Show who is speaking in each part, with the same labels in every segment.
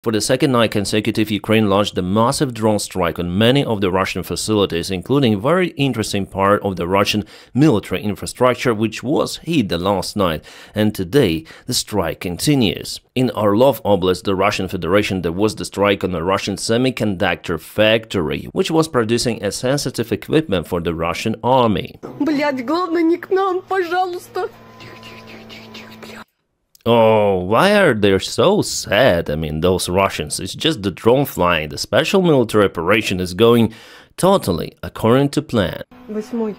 Speaker 1: For the second night consecutive, Ukraine launched a massive drone strike on many of the Russian facilities, including a very interesting part of the Russian military infrastructure, which was hit the last night, and today the strike continues. In Orlov Oblast, the Russian Federation, there was the strike on a Russian semiconductor factory, which was producing a sensitive equipment for the Russian army.
Speaker 2: Блядь, главное не к нам, пожалуйста.
Speaker 1: Oh, why are they so sad? I mean, those Russians. It's just the drone flying. The special military operation is going totally according to plan.
Speaker 2: Восьмой.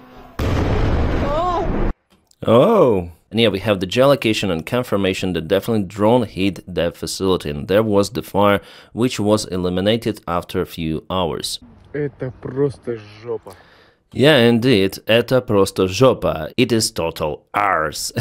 Speaker 1: Oh. And yeah, we have the geolocation and confirmation that definitely drone hit that facility, and there was the fire, which was eliminated after a few hours.
Speaker 3: Это просто жопа.
Speaker 1: Yeah, indeed, это просто жопа. It is total arse.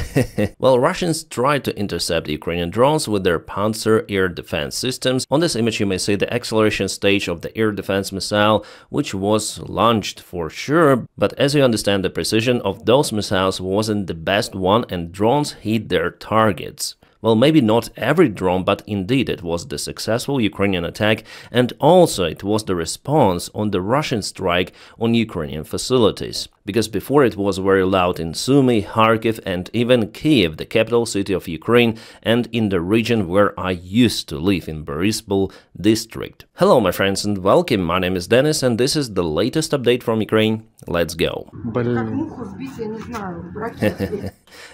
Speaker 1: Well, Russians tried to intercept Ukrainian drones with their Panzer air defense systems. On this image, you may see the acceleration stage of the air defense missile, which was launched for sure. But as you understand, the precision of those missiles wasn't the best one, and drones hit their targets. Well, maybe not every drone, but indeed it was the successful Ukrainian attack, and also it was the response on the Russian strike on Ukrainian facilities. Because before it was very loud in Sumy, Kharkiv, and even Kiev, the capital city of Ukraine, and in the region where I used to live in Boryspil district. Hello my friends and welcome, my name is Dennis and this is the latest update from Ukraine. Let's go.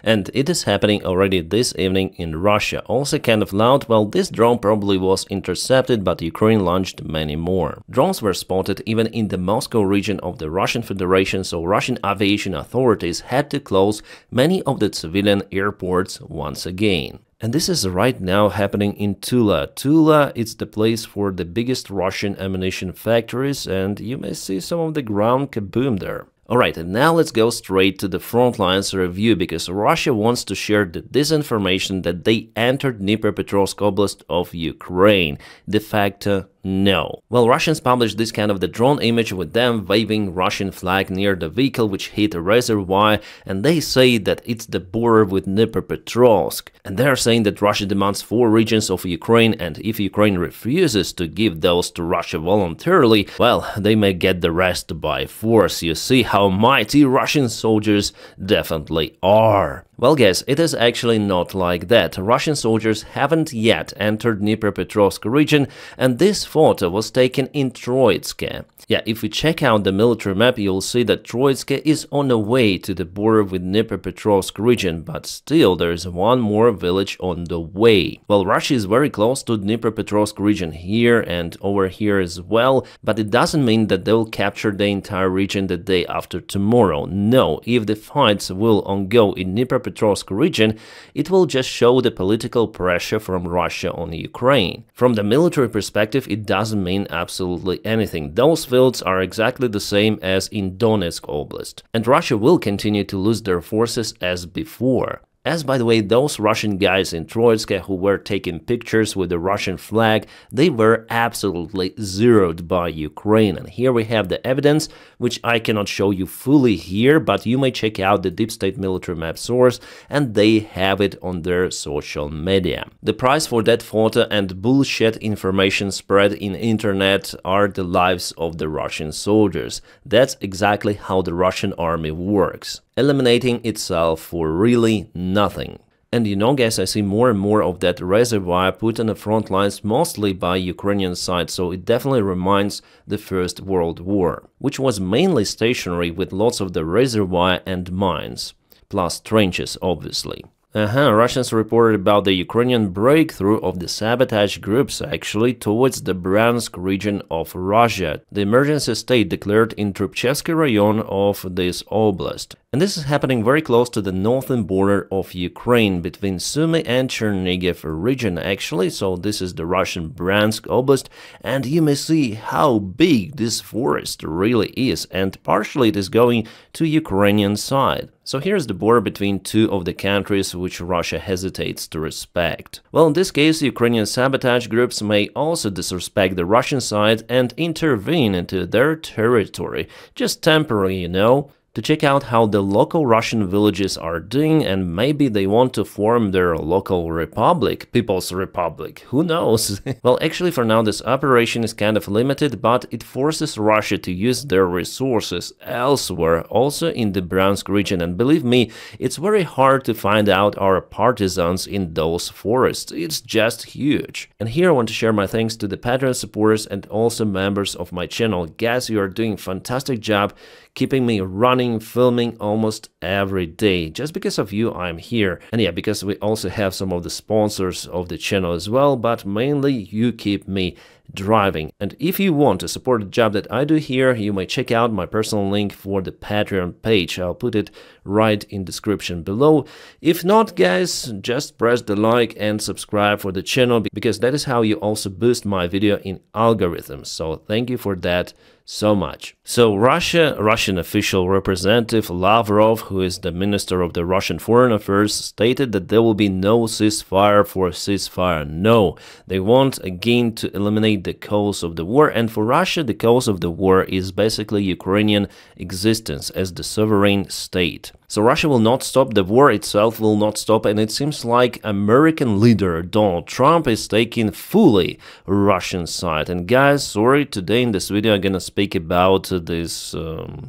Speaker 1: And it is happening already this evening in Russia. Also kind of loud. Well, this drone probably was intercepted, but Ukraine launched many more. Drones were spotted even in the Moscow region of the Russian Federation, so Russian aviation authorities had to close many of the civilian airports once again. And this is right now happening in Tula. Tula is the place for the biggest Russian ammunition factories, and you may see some of the ground kaboom there. Alright, and now let's go straight to the front lines review, because Russia wants to share the disinformation that they entered Dnipropetrovsk Oblast of Ukraine. De facto, no. Well, Russians published this kind of the drone image with them waving Russian flag near the vehicle which hit a reservoir, and they say that it's the border with Dnipropetrovsk. And they're saying that Russia demands 4 regions of Ukraine, and if Ukraine refuses to give those to Russia voluntarily, well, they may get the rest by force. You see how mighty Russian soldiers definitely are. Well guys, it is actually not like that. Russian soldiers haven't yet entered Dnipropetrovsk region, and this photo was taken in Troitske. Yeah, if we check out the military map, you'll see that Troitske is on the way to the border with Dnipropetrovsk region, but still there is one more village on the way. Well, Russia is very close to Dnipropetrovsk region here and over here as well, but it doesn't mean that they'll capture the entire region the day after tomorrow. No, if the fights will ongo in Dnipropetrovsk region, it will just show the political pressure from Russia on Ukraine. From the military perspective, it doesn't mean absolutely anything. Those fields are exactly the same as in Donetsk Oblast, and Russia will continue to lose their forces as before. As, by the way, those Russian guys in Troitske who were taking pictures with the Russian flag, they were absolutely zeroed by Ukraine. And here we have the evidence, which I cannot show you fully here, but you may check out the Deep State military map source, and they have it on their social media. The price for that photo and bullshit information spread in internet are the lives of the Russian soldiers. That's exactly how the Russian army works, eliminating itself for really nothing. And you know guys, I see more and more of that reservoir put on the front lines, mostly by Ukrainian side, so it definitely reminds the First World War, which was mainly stationary with lots of the reservoir and mines, plus trenches obviously. Russians reported about the Ukrainian breakthrough of the sabotage groups actually towards the Bryansk region of Russia, the emergency state declared in Trubchevsky rayon of this oblast. And this is happening very close to the northern border of Ukraine, between Sumy and Chernigiv region actually, so this is the Russian Bryansk Oblast, and you may see how big this forest really is, and partially it is going to Ukrainian side. So here's the border between two of the countries which Russia hesitates to respect. Well, in this case, Ukrainian sabotage groups may also disrespect the Russian side and intervene into their territory, just temporarily, you know, to check out how the local Russian villages are doing, and maybe they want to form their local republic, People's Republic, who knows? Well, actually for now this operation is kind of limited, but it forces Russia to use their resources elsewhere, also in the Bryansk region, and believe me, it's very hard to find out our partisans in those forests. It's just huge. And here I want to share my thanks to the Patreon supporters and also members of my channel. Guys, you are doing a fantastic job keeping me running, filming almost every day. Just because of you, I'm here. And yeah, because we also have some of the sponsors of the channel as well, but mainly you keep me driving. And if you want to support the job that I do here, you may check out my personal link for the Patreon page. I'll put it right in description below. If not, guys, just press the like and subscribe for the channel, because that is how you also boost my video in algorithms. So thank you for that so much. So Russian official representative Lavrov, who is the Minister of the Russian Foreign Affairs, stated that there will be no ceasefire for ceasefire. No, they want again to eliminate the cause of the war, and for Russia the cause of the war is basically Ukrainian existence as the sovereign state. So Russia will not stop, the war itself will not stop, and it seems like American leader Donald Trump is taking fully Russian side. And guys, sorry, today in this video I'm gonna speak about this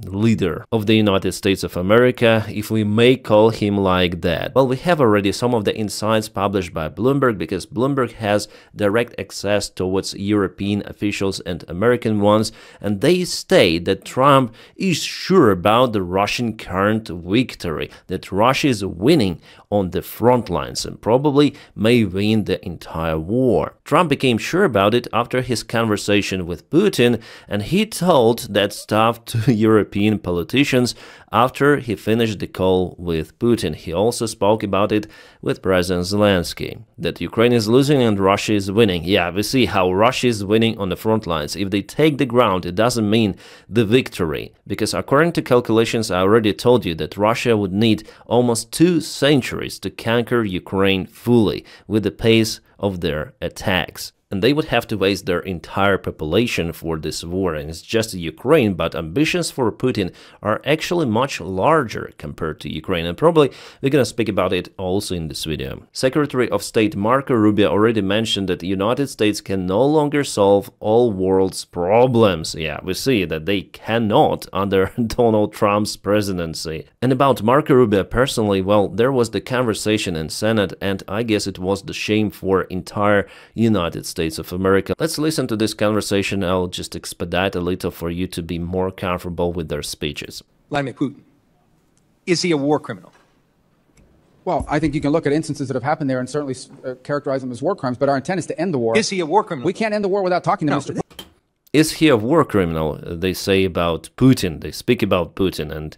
Speaker 1: leader of the United States of America, if we may call him like that. Well, we have already some of the insights published by Bloomberg, because Bloomberg has direct access towards European officials and American ones, and they state that Trump is sure about the Russian current victory, that Russia is winning on the front lines and probably may win the entire war. Trump became sure about it after his conversation with Putin, and he told that stuff to European politicians after he finished the call with Putin. He also spoke about it with President Zelenskyy, that Ukraine is losing and Russia is winning. Yeah, we see how Russia is winning on the front lines. If they take the ground, it doesn't mean the victory, because according to calculations, I already told you that Russia would need almost 2 centuries to conquer Ukraine fully with the pace of their attacks. And they would have to waste their entire population for this war, and it's just Ukraine, but ambitions for Putin are actually much larger compared to Ukraine, and probably we're gonna speak about it also in this video. Secretary of State Marco Rubio already mentioned that the United States can no longer solve all world's problems. Yeah, we see that they cannot under Donald Trump's presidency. And about Marco Rubio personally, well, there was the conversation in Senate, and I guess it was the shame for entire United States of America. Let's listen to this conversation. I'll just expedite a little for you to be more comfortable with their speeches.
Speaker 4: Vladimir Putin, is he a war criminal?
Speaker 5: Well, I think you can look at instances that have happened there and certainly characterize them as war crimes, but our intent is to end the war.
Speaker 4: Is he a war criminal?
Speaker 5: We can't end the war without talking to Mr. Putin.
Speaker 1: Is he a war criminal? They say about Putin. They speak about Putin, and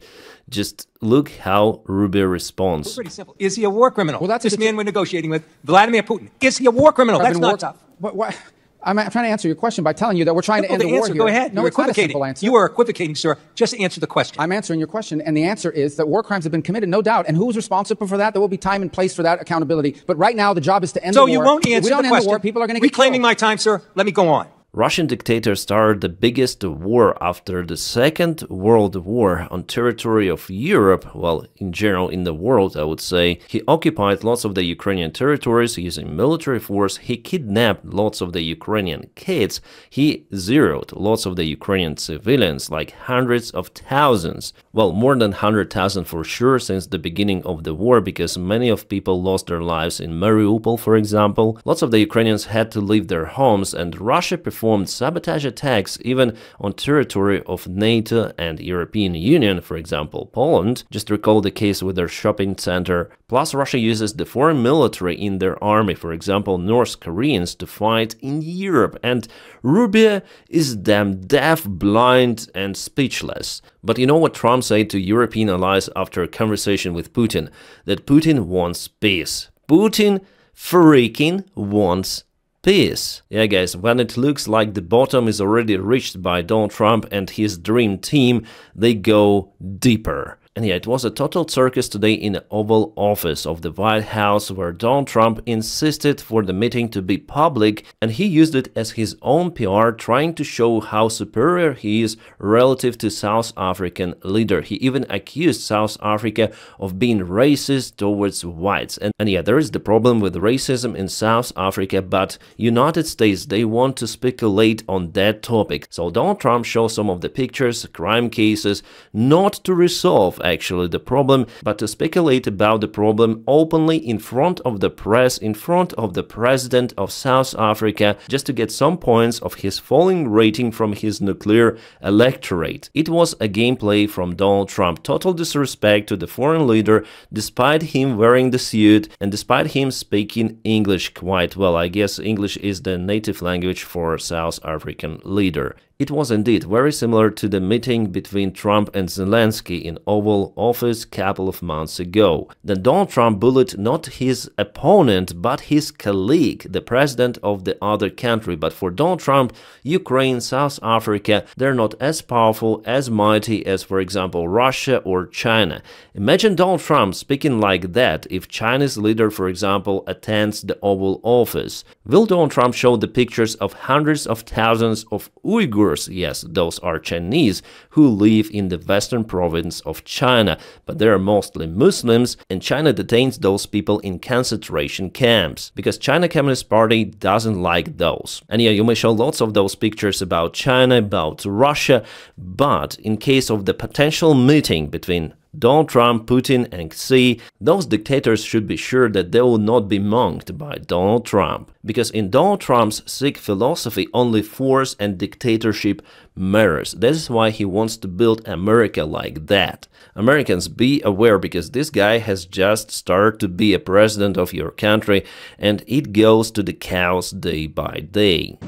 Speaker 1: just look how Rubio responds.
Speaker 4: It's pretty simple. Is he a war criminal?
Speaker 5: Well, that's
Speaker 4: this man we're negotiating with, Vladimir Putin. Is he a war criminal? That's not tough.
Speaker 5: What? I'm trying to answer your question by telling you that we're trying to end the war here.
Speaker 4: Go ahead.
Speaker 5: No, it's not a simple answer.
Speaker 4: You are equivocating, sir. Just answer the question.
Speaker 5: I'm answering your question, and the answer is that war crimes have been committed, no doubt. And who's responsible for that? There will be time and place for that accountability. But right now, the job is to end the war.
Speaker 4: So you won't answer the question.
Speaker 5: If we don't end the war, people are going to get killed.
Speaker 4: Reclaiming my time, sir. Let me go on.
Speaker 1: Russian dictator started the biggest war after the Second World War on territory of Europe, well, in general in the world, I would say. He occupied lots of the Ukrainian territories using military force. He kidnapped lots of the Ukrainian kids. He zeroed lots of the Ukrainian civilians, like hundreds of thousands. Well, more than 100,000 for sure since the beginning of the war, because many of people lost their lives in Mariupol, for example. Lots of the Ukrainians had to leave their homes, and Russia performed sabotage attacks even on territory of NATO and European Union, for example, Poland. Just recall the case with their shopping center. Plus, Russia uses the foreign military in their army, for example, North Koreans, to fight in Europe. And Rubio is damn deaf, blind, and speechless. But you know what Trump said to European allies after a conversation with Putin? That Putin wants peace. Putin freaking wants peace. Yeah, guys, when it looks like the bottom is already reached by Donald Trump and his dream team, they go deeper. And yeah, it was a total circus today in the Oval Office of the White House, where Donald Trump insisted for the meeting to be public, and he used it as his own PR, trying to show how superior he is relative to South African leader. He even accused South Africa of being racist towards whites. And yeah, there is the problem with racism in South Africa, but United States, they want to speculate on that topic. So Donald Trump shows some of the pictures, crime cases, not to resolve actually the problem, but to speculate about the problem openly in front of the press, in front of the president of South Africa, just to get some points of his falling rating from his nuclear electorate. It was a gameplay from Donald Trump, total disrespect to the foreign leader, despite him wearing the suit and despite him speaking English quite well. I guess English is the native language for South African leader. It was indeed very similar to the meeting between Trump and Zelenskyy in Oval Office a couple of months ago. Then Donald Trump bullied not his opponent, but his colleague, the president of the other country. But for Donald Trump, Ukraine, South Africa, they're not as powerful, as mighty as, for example, Russia or China. Imagine Donald Trump speaking like that if China's leader, for example, attends the Oval Office. Will Donald Trump show the pictures of hundreds of thousands of Uyghurs? Yes, those are Chinese who live in the western province of China, but they are mostly Muslims, and China detains those people in concentration camps, because China Communist Party doesn't like those. And yeah, you may show lots of those pictures about China, about Russia, but in case of the potential meeting between Donald Trump, Putin and Xi, those dictators should be sure that they will not be mocked by Donald Trump. Because in Donald Trump's Sikh philosophy, only force and dictatorship matters. That is why he wants to build America like that. Americans, be aware, because this guy has just started to be a president of your country, and it goes to the cows day by day.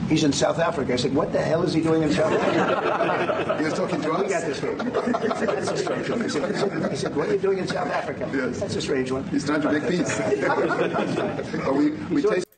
Speaker 6: He's in South Africa. I said, what the hell is he doing in South Africa? He was talking to us. We got this one. That's a strange one. I said, what are you doing in South Africa? Yes. That's a strange one. He's trying to make peace.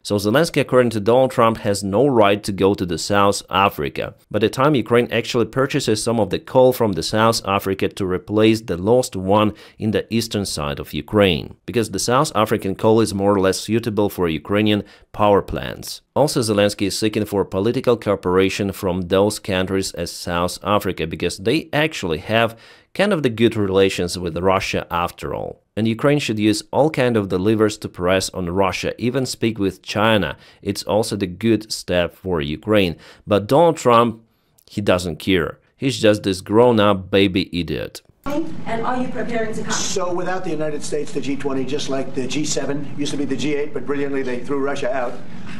Speaker 1: So Zelenskyy, according to Donald Trump, has no right to go to the South Africa. By the time Ukraine actually purchases some of the coal from the South Africa to replace the lost one in the eastern side of Ukraine, because the South African coal is more or less suitable for Ukrainian power plants. Also, Zelenskyy is seeking for political cooperation from those countries as South Africa, because they actually have kind of the good relations with Russia after all. And Ukraine should use all kind of the levers to press on Russia, even speak with China. It's also the good step for Ukraine. But Donald Trump, he doesn't care. He's just this grown-up baby idiot.
Speaker 7: And are you preparing to come?
Speaker 6: So without the United States, the G20, just like the G7, used to be the G8, but brilliantly they threw Russia out.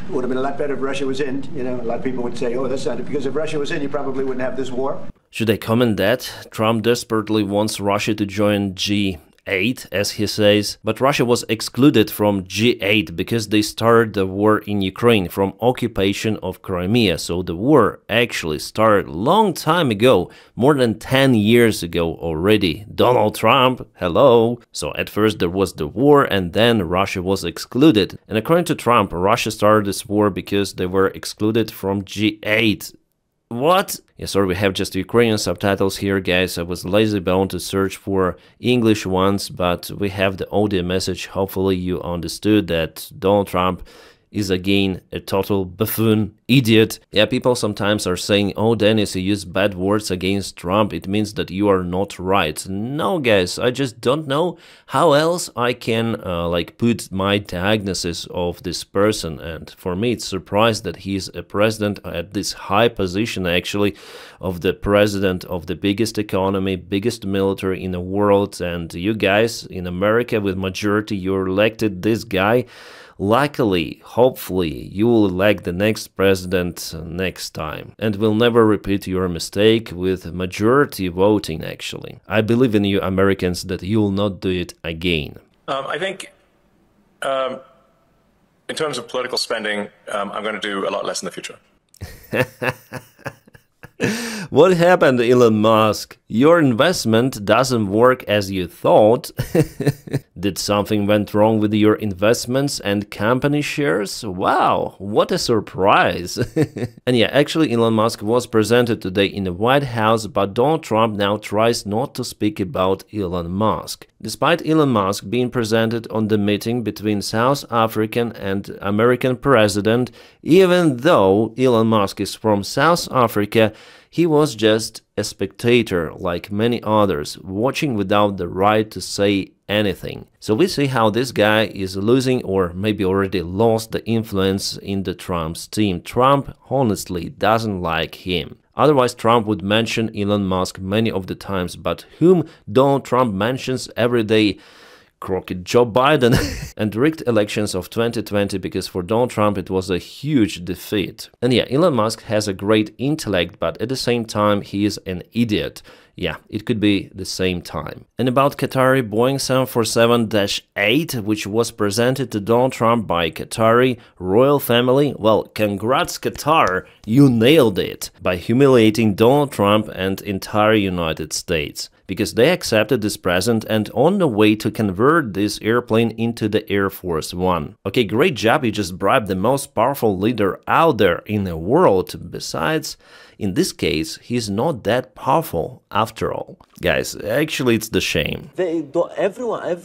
Speaker 6: It would have been a lot better if Russia was in. You know, a lot of people would say, oh, that's not it, because if Russia was in, you probably wouldn't have this war.
Speaker 1: Should I comment that? Trump desperately wants Russia to join G8, as he says, but Russia was excluded from G8 because they started the war in Ukraine from occupation of Crimea. So the war actually started a long time ago, more than 10 years ago already. Donald Trump, hello! So at first there was the war and then Russia was excluded. And according to Trump, Russia started this war because they were excluded from G8. What? Yeah, sorry, we have just Ukrainian subtitles here, guys. I was lazy bound to search for English ones, but we have the audio message. Hopefully you understood that Donald Trump is again a total buffoon, idiot. Yeah, people sometimes are saying, oh, Dennis, you use bad words against Trump. It means that you are not right. No, guys, I just don't know how else I can put my diagnosis of this person. And for me, it's surprised that he's a president at this high position, actually, of the president of the biggest economy, biggest military in the world. And you guys in America with majority, you elected this guy. Luckily, hopefully, you will elect the next president next time and will never repeat your mistake with majority voting, actually. I believe in you Americans that you will not do it again.
Speaker 8: I think in terms of political spending, I'm going to do a lot less in the future.
Speaker 1: What happened, Elon Musk? your investment doesn't work as you thought. Did something went wrong with your investments and company shares? Wow, what a surprise. And yeah, actually Elon Musk was presented today in the White House, but Donald Trump now tries not to speak about Elon Musk. Despite Elon Musk being presented on the meeting between South African and American president, even though Elon Musk is from South Africa, he was just a spectator like many others, watching without the right to say anything. So we see how this guy is losing, or maybe already lost, the influence in the Trump's team. Trump honestly doesn't like him. Otherwise, Trump would mention Elon Musk many of the times, but whom Donald Trump mentions every day? Crooked Joe Biden and rigged elections of 2020, because for Donald Trump it was a huge defeat. And yeah, Elon Musk has a great intellect, but at the same time he is an idiot. Yeah, it could be the same time. And about Qatari Boeing 747-8, which was presented to Donald Trump by Qatari royal family, well, congrats Qatar, you nailed it by humiliating Donald Trump and entire United States, because they accepted this present and on the way to convert this airplane into the Air Force One. Okay, great job, you just bribed the most powerful leader out there in the world. Besides, in this case, he's not that powerful after all. Guys, actually it's the shame.
Speaker 9: Every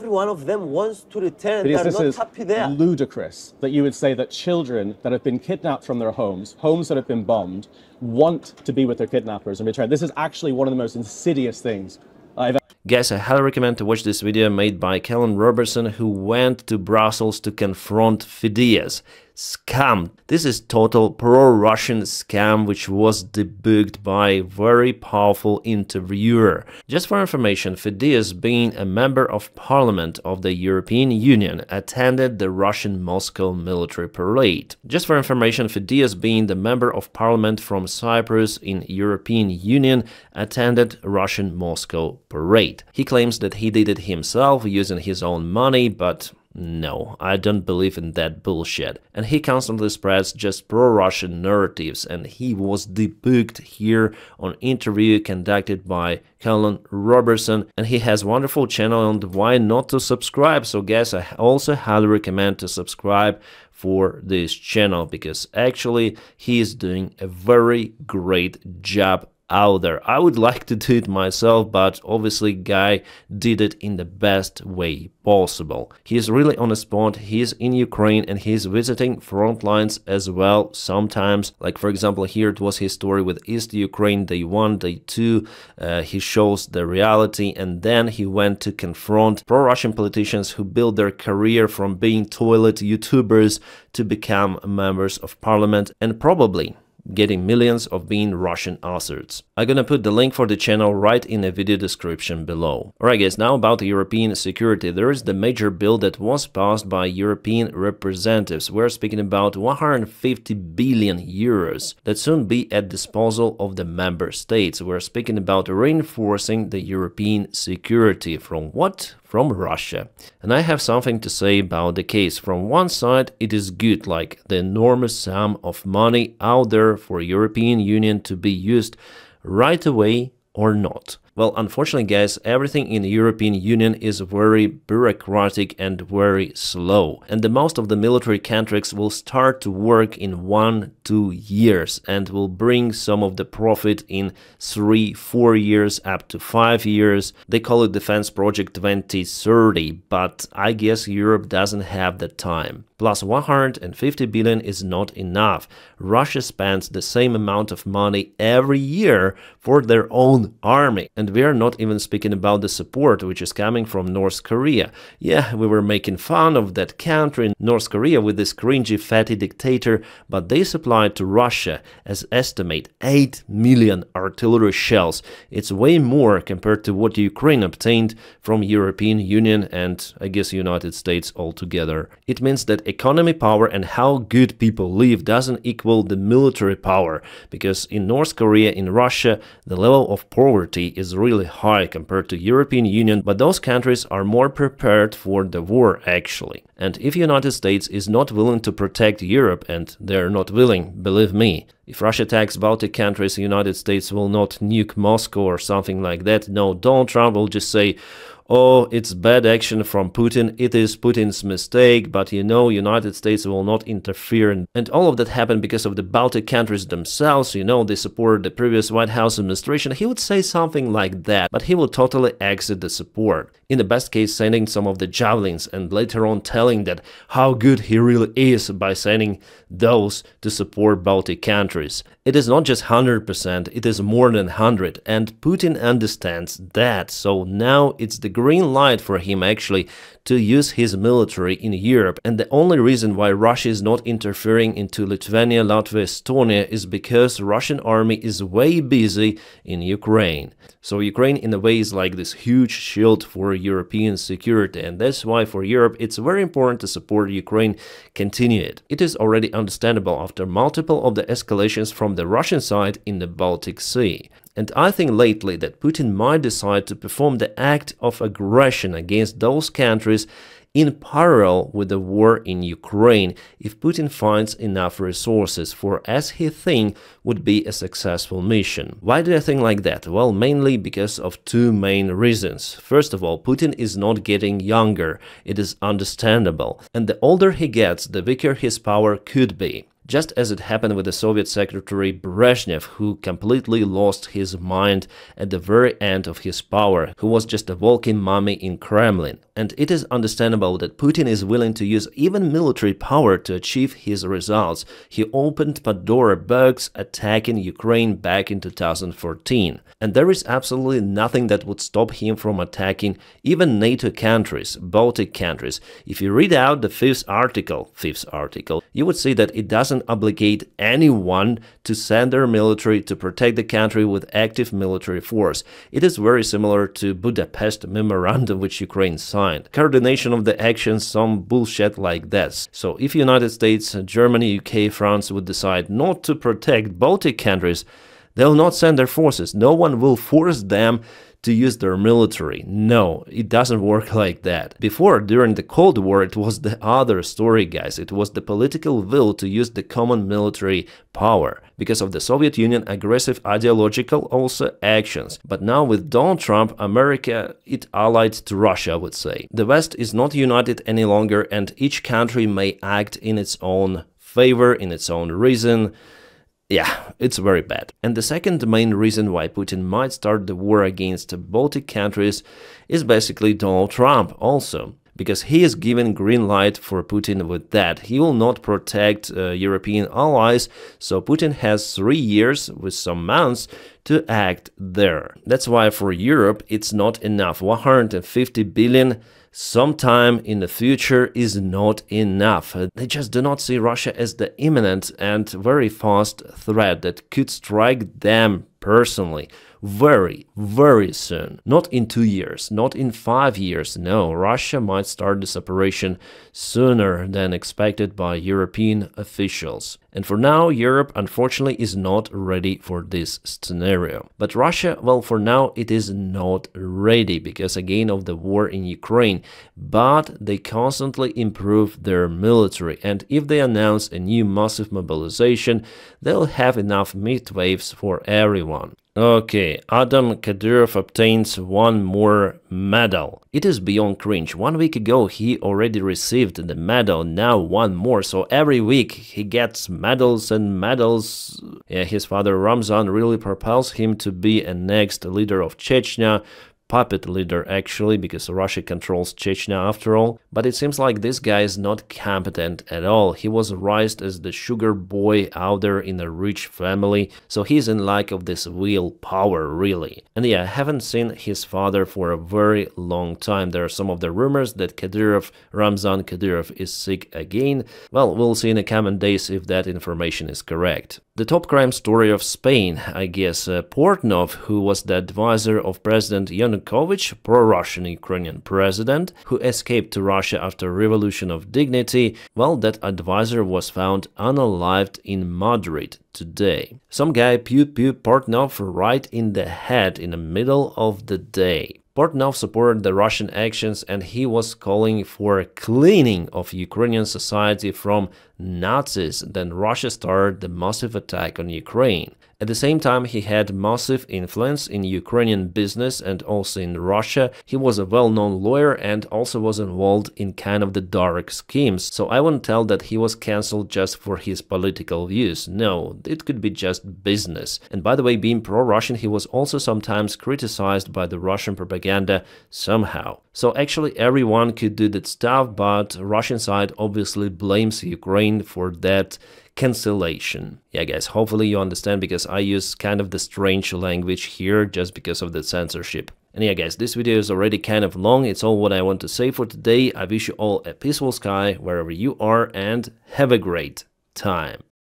Speaker 9: one of them wants to return.
Speaker 10: Because
Speaker 9: They're
Speaker 10: this
Speaker 9: not happy there.
Speaker 10: is ludicrous that you would say that children that have been kidnapped from their homes that have been bombed, want to be with their kidnappers in return. This is actually one of the most insidious things I've ever.
Speaker 1: Guys, I highly recommend to watch this video made by Kellen Robertson, who went to Brussels to confront Fidias. Scam. This is total pro-Russian scam, which was debunked by a very powerful interviewer. Just for information, Fidias, being a member of parliament of the European Union, attended the Russian Moscow military parade. Just for information, Fidias, being the member of parliament from Cyprus in European Union, attended Russian Moscow parade. He claims that he did it himself using his own money, but no, I don't believe in that bullshit. And he constantly spreads just pro-Russian narratives, and he was debunked here on interview conducted by Kellen Robertson, and he has wonderful channel, and why not to subscribe? So guys, I also highly recommend to subscribe for this channel, because actually he is doing a very great job out there. I would like to do it myself, but obviously guy did it in the best way possible. He is really on the spot, he is in Ukraine, and he is visiting front lines as well sometimes. Like for example, here it was his story with East Ukraine, day 1, day 2. He shows the reality, and then he went to confront pro-Russian politicians who built their career from being toilet YouTubers to become members of parliament, and probably getting millions of being Russian assets. I'm gonna put the link for the channel right in the video description below. Alright guys, now about European security. There is the major bill that was passed by European representatives. We're speaking about 150 billion euros that soon be at disposal of the member states. We're speaking about reinforcing the European security from what? From Russia. And I have something to say about the case. From one side, it is good, like the enormous sum of money out there for European Union to be used right away or not. Well, unfortunately, guys, everything in the European Union is very bureaucratic and very slow. And the most of the military contracts will start to work in 1-2 years and will bring some of the profit in 3-4 years, up to 5 years. They call it Defense Project 2030, but I guess Europe doesn't have the time. Plus 150 billion is not enough. Russia spends the same amount of money every year for their own army. And we are not even speaking about the support which is coming from North Korea. Yeah, we were making fun of that country, North Korea, with this cringy fatty dictator, but they supplied to Russia, as estimate, 8 million artillery shells. It's way more compared to what Ukraine obtained from European Union and I guess United States altogether. It means that economy power and how good people live doesn't equal the military power, because in North Korea, in Russia, the level of poverty is really high compared to European Union, but those countries are more prepared for the war actually. And if United States is not willing to protect Europe, and they're not willing, believe me, if Russia attacks Baltic countries, the United States will not nuke Moscow or something like that. No, Donald Trump will just say, oh, it's bad action from Putin, it is Putin's mistake, but you know, United States will not interfere. And all of that happened because of the Baltic countries themselves, you know, they supported the previous White House administration. He would say something like that, but he will totally exit the support. In the best case, sending some of the javelins and later on telling that how good he really is by sending those to support Baltic countries. It is not just 100%, it is more than 100, and Putin understands that. So now it's the green light for him actually to use his military in Europe. And the only reason why Russia is not interfering into Lithuania, Latvia, Estonia is because Russian army is way busy in Ukraine. So Ukraine in a way is like this huge shield for European security, and that's why for Europe it's very important to support Ukraine continue it. It is already understandable after multiple of the escalations from the Russian side in the Baltic Sea. And I think lately that Putin might decide to perform the act of aggression against those countries in parallel with the war in Ukraine if Putin finds enough resources for, as he thinks, would be a successful mission. Why do I think like that? Well, mainly because of two main reasons. First of all, Putin is not getting younger. It is understandable. And the older he gets, the weaker his power could be. Just as it happened with the Soviet Secretary Brezhnev, who completely lost his mind at the very end of his power, who was just a walking mummy in Kremlin. And it is understandable that Putin is willing to use even military power to achieve his results. He opened Pandora box attacking Ukraine back in 2014. And there is absolutely nothing that would stop him from attacking even NATO countries, Baltic countries. If you read out the fifth article, you would see that it doesn't obligate anyone to send their military to protect the country with active military force. It is very similar to Budapest Memorandum which Ukraine signed. Coordination of the actions, some bullshit like this. So if United States, Germany, UK, France would decide not to protect Baltic countries, they'll not send their forces. No one will force them to use their military. No, it doesn't work like that. Before, during the Cold War, it was the other story, guys. It was the political will to use the common military power because of the Soviet Union aggressive ideological also actions. But now with Donald Trump, America, it allied to Russia, I would say. The West is not united any longer, and each country may act in its own favor, in its own reason. Yeah, it's very bad. And the second main reason why Putin might start the war against the Baltic countries is basically Donald Trump also. Because he is given green light for Putin with that. He will not protect European allies, so Putin has 3 years with some months to act there. That's why for Europe it's not enough. 150 billion sometime in the future is not enough. They just do not see Russia as the imminent and very fast threat that could strike them personally very, very soon. Not in 2 years, not in 5 years, no. Russia might start this operation sooner than expected by European officials. And for now, Europe unfortunately is not ready for this scenario. But Russia, well, for now it is not ready because again of the war in Ukraine. But they constantly improve their military, and if they announce a new massive mobilization, they'll have enough midwaves for everyone. Okay, Adam Kadyrov obtains one more medal. It is beyond cringe. 1 week ago he already received the medal, now one more. So every week he gets medals and medals. Yeah, his father Ramzan really propels him to be a next leader of Chechnya. Puppet leader actually, because Russia controls Chechnya after all. But it seems like this guy is not competent at all. He was raised as the sugar boy out there in a rich family, so he's in lack of this willpower really. And yeah, I haven't seen his father for a very long time. There are some of the rumors that Ramzan Kadyrov is sick again. Well, we'll see in the coming days if that information is correct. The top crime story of Spain, I guess. Portnov, who was the advisor of President Yanukovych, pro-Russian Ukrainian president, who escaped to Russia after Revolution of Dignity, well, that advisor was found unalived in Madrid today. Some guy pew Portnov right in the head in the middle of the day. Portnoy supported the Russian actions and he was calling for a cleaning of Ukrainian society from Nazis. Then Russia started the massive attack on Ukraine. At the same time, he had massive influence in Ukrainian business and also in Russia. He was a well-known lawyer and also was involved in kind of the dark schemes. So I wouldn't tell that he was cancelled just for his political views. No, it could be just business. And by the way, being pro-Russian, he was also sometimes criticized by the Russian propaganda somehow. So actually everyone could do that stuff, but Russian side obviously blames Ukraine for that cancellation. Yeah guys, hopefully you understand, because I use kind of the strange language here just because of the censorship. And yeah guys, this video is already kind of long. It's all what I want to say for today. I wish you all a peaceful sky wherever you are and have a great time.